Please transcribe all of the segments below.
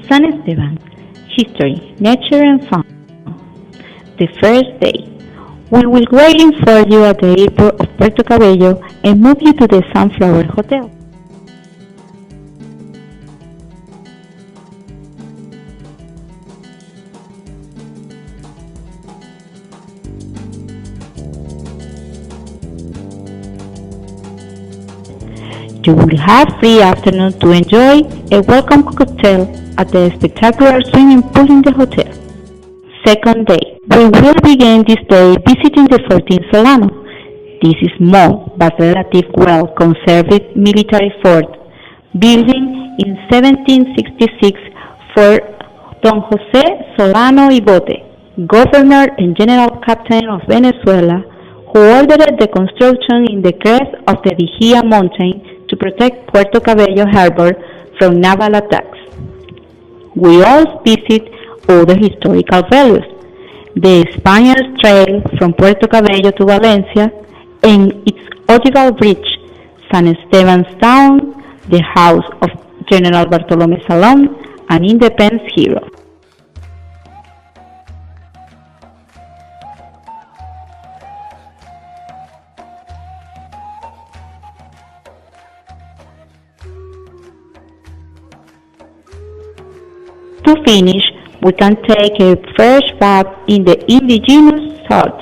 San Esteban, History, Nature and Fun. The first day. We will waiting for you at the airport of Puerto Cabello and move you to the Sunflower Hotel. You will have free afternoon to enjoy a welcome cocktail at the spectacular swimming pool in the hotel. Second day, we will begin this day visiting the 14th Solano. This is small but relatively well conserved military fort, built in 1766 for Don Jose Solano y Bote, Governor and General Captain of Venezuela, who ordered the construction in the crest of the Vigía mountain to protect Puerto Cabello harbor from naval attacks. We also visit other historical values, the Spaniards Trail from Puerto Cabello to Valencia, and its ogival bridge, San Esteban's Town, the house of General Bartolome Salón, an independence hero. To finish, we can take a fresh bath in the indigenous salt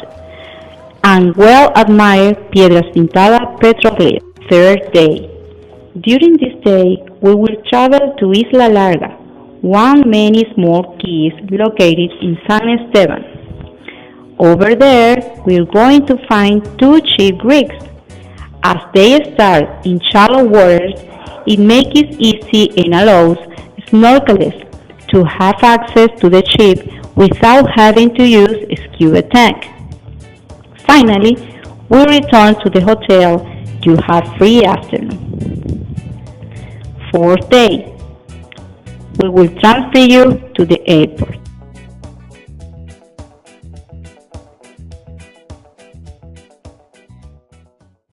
and well-admired Piedras Pintadas petroglyphs. Third day. During this day, we will travel to Isla Larga, one many small keys located in San Esteban. Over there, we're going to find two cheap rigs. As they start in shallow waters, it makes it easy and allows snorkelers to have access to the ship without having to use a scuba tank. Finally, we return to the hotel. You have free afternoon. Fourth day, we will transfer you to the airport.